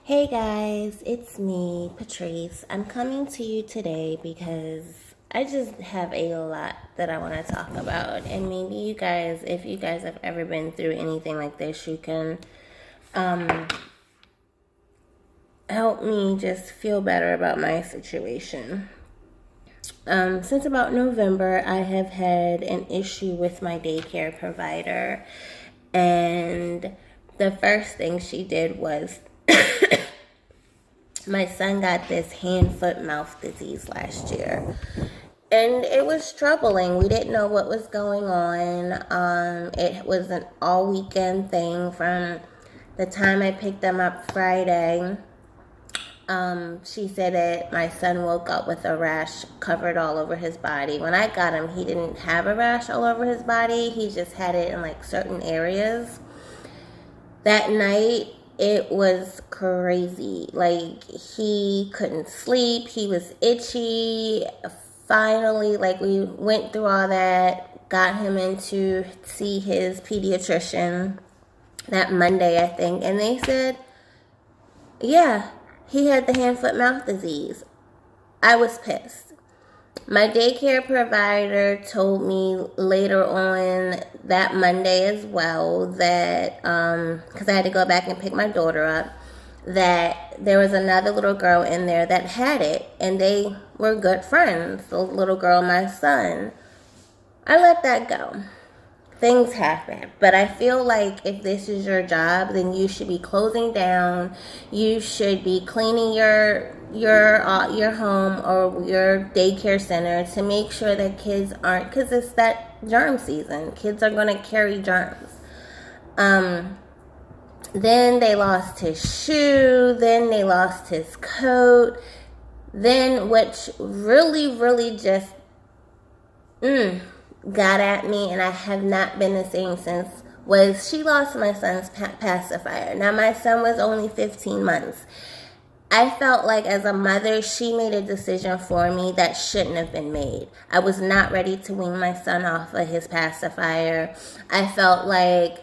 Hey guys, it's me, Patrice. I'm coming to you today because I just have a lot that I want to talk about. And maybe you guys, if you guys have ever been through anything like this, you can help me just feel better about my situation. Since about November, I have had an issue with my daycare provider. And the first thing she did was my son got this hand, foot, mouth disease last year. And it was troubling. We didn't know what was going on. It was an all weekend thing from the time I picked them up Friday. She said that my son woke up with a rash covered all over his body. When I got him, he didn't have a rash all over his body. He just had it in like certain areas. That night, it was crazy. Like, he couldn't sleep. He was itchy. Finally, like, we went through all that, got him in to see his pediatrician that Monday, I think. And they said, yeah, he had the hand, foot, mouth disease. I was pissed. My daycare provider told me later on that Monday as well that, because I had to go back and pick my daughter up, that there was another little girl in there that had it, and they were good friends, the little girl, my son. I let that go. Things happen, but I feel like if this is your job, then you should be closing down. You should be cleaning your home or your daycare center to make sure that kids aren't, because it's that germ season. Kids are going to carry germs. Then they lost his shoe. Then they lost his coat. Then, which really just got at me, and I have not been the same since, was she lost my son's pacifier. Now, my son was only 15 months. I felt like as a mother, she made a decision for me that shouldn't have been made. I was not ready to wean my son off of his pacifier. I felt like,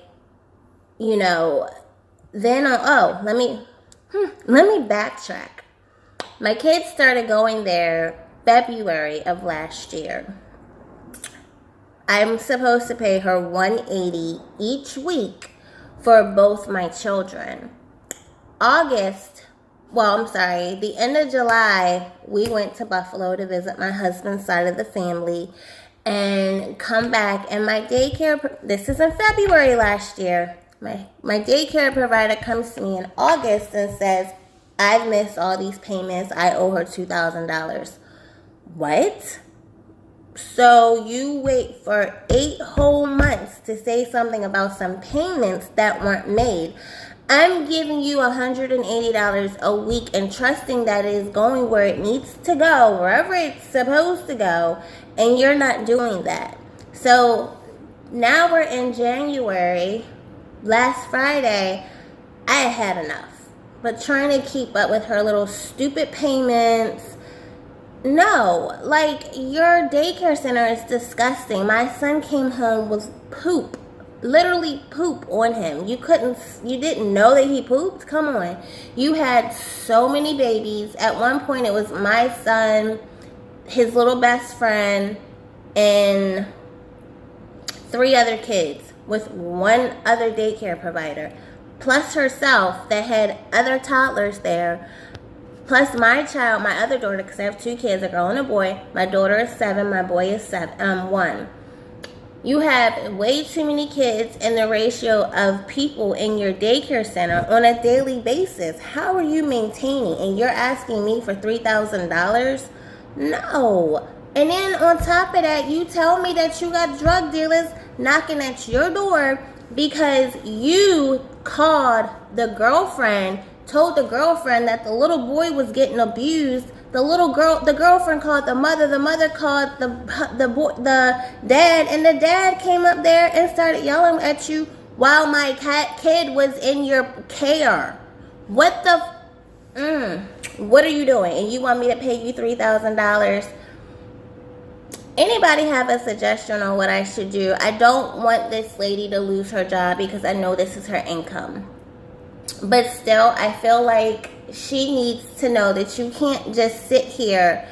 then, let me backtrack. My kids started going there February of last year. I'm supposed to pay her $180 each week for both my children. The end of July, we went to Buffalo to visit my husband's side of the family and come back. And my daycare, this is in February last year, my daycare provider comes to me in August and says, I've missed all these payments. I owe her $2,000. What? So you wait for 8 whole months to say something about some payments that weren't made. I'm giving you $180 a week and trusting that it is going where it needs to go, wherever it's supposed to go, and you're not doing that. So now we're in January. Last Friday, I had enough. But trying to keep up with her little stupid payments. No, like, your daycare center is disgusting. My son came home with poop, literally poop on him. You didn't know that he pooped? Come on. You had so many babies. At one point, it was my son, his little best friend, and 3 other kids with one other daycare provider, plus herself that had other toddlers there. Plus my child, my other daughter, because I have 2 kids, a girl and a boy. My daughter is 7, my boy is 1. You have way too many kids in the ratio of people in your daycare center on a daily basis. How are you maintaining? And you're asking me for $3,000? No. And then on top of that, you tell me that you got drug dealers knocking at your door because you called the girlfriend, told the girlfriend that the little boy was getting abused. The girlfriend called the mother called the dad, and the dad came up there and started yelling at you while my kid was in your care. What are you doing? And you want me to pay you $3,000? Anybody have a suggestion on what I should do? I don't want this lady to lose her job because I know this is her income. But still, I feel like she needs to know that you can't just sit here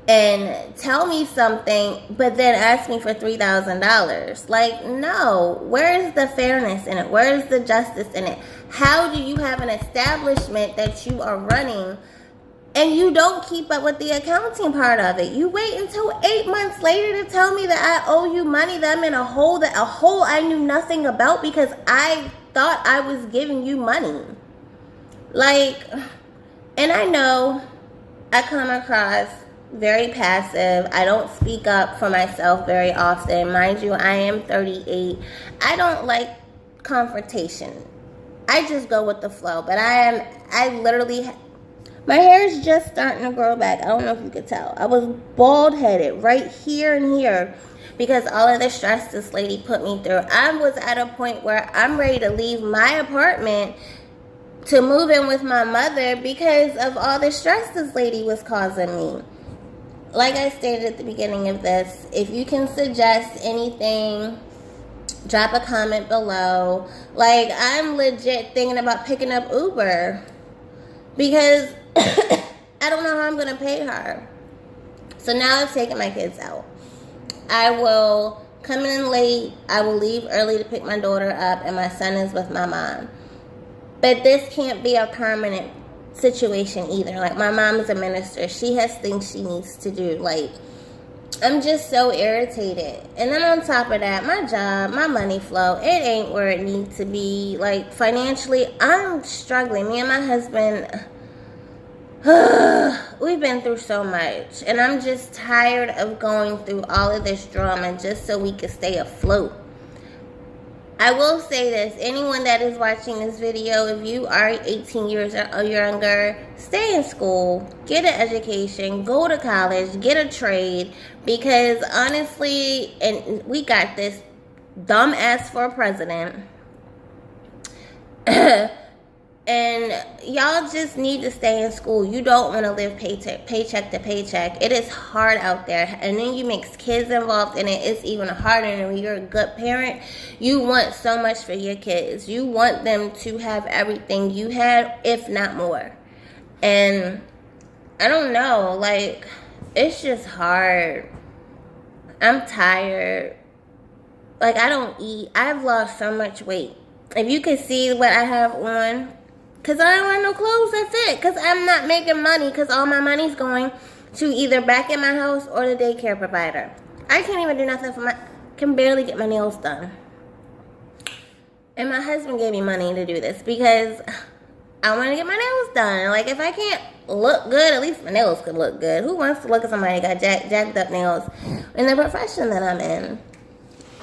and tell me something, but then ask me for $3,000. Like, no. Where's the fairness in it? Where's the justice in it? How do you have an establishment that you are running and you don't keep up with the accounting part of it? You wait until 8 months later to tell me that I owe you money that I'm in a hole I knew nothing about because I thought I was giving you money. Like, and I know I come across very passive. I don't speak up for myself very often. Mind you, I am 38. I don't like confrontation. I just go with the flow. But I literally, my hair is just starting to grow back. I don't know if you could tell. I was bald headed right here and here because all of the stress this lady put me through. I was at a point where I'm ready to leave my apartment to move in with my mother because of all the stress this lady was causing me. Like I stated at the beginning of this, if you can suggest anything, drop a comment below. Like, I'm legit thinking about picking up Uber because I don't know how I'm going to pay her. So now I've taken my kids out. I will come in late. I will leave early to pick my daughter up, and my son is with my mom. But this can't be a permanent situation either. Like, my mom is a minister. She has things she needs to do. Like, I'm just so irritated. And then on top of that, my job, my money flow, it ain't where it needs to be. Like, financially, I'm struggling. Me and my husband, we've been through so much. And I'm just tired of going through all of this drama just so we can stay afloat. I will say this, anyone that is watching this video, if you are 18 years or younger, stay in school, get an education, go to college, get a trade, because honestly, and we got this dumb ass for president, and y'all just need to stay in school. You don't want to live paycheck to paycheck. It is hard out there. And then you mix kids involved in it. It's even harder. And when you're a good parent, you want so much for your kids. You want them to have everything you had, if not more. And I don't know. Like, it's just hard. I'm tired. Like, I don't eat. I've lost so much weight. If you could see what I have on, because I don't want no clothes that fit. Because I'm not making money. Because all my money's going to either back in my house or the daycare provider. I can't even do nothing for can barely get my nails done. And my husband gave me money to do this. Because I want to get my nails done. Like, if I can't look good, at least my nails could look good. Who wants to look at somebody that got jacked up nails in the profession that I'm in?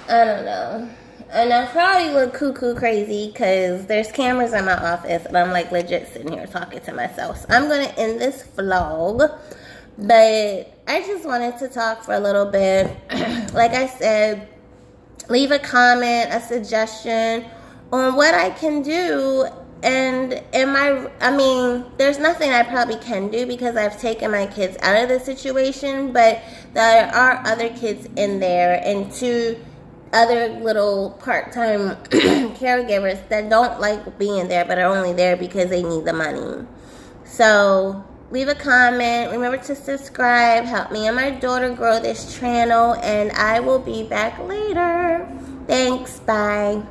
I don't know. And I probably look cuckoo crazy because there's cameras in my office and I'm like legit sitting here talking to myself. So I'm going to end this vlog. But I just wanted to talk for a little bit. Like I said, leave a comment, a suggestion on what I can do. And there's nothing I probably can do because I've taken my kids out of the situation. But there are other kids in there and two other little part-time caregivers that don't like being there but are only there because they need the money. So leave a comment, remember to subscribe, help me and my daughter grow this channel, and I will be back later. Thanks, bye.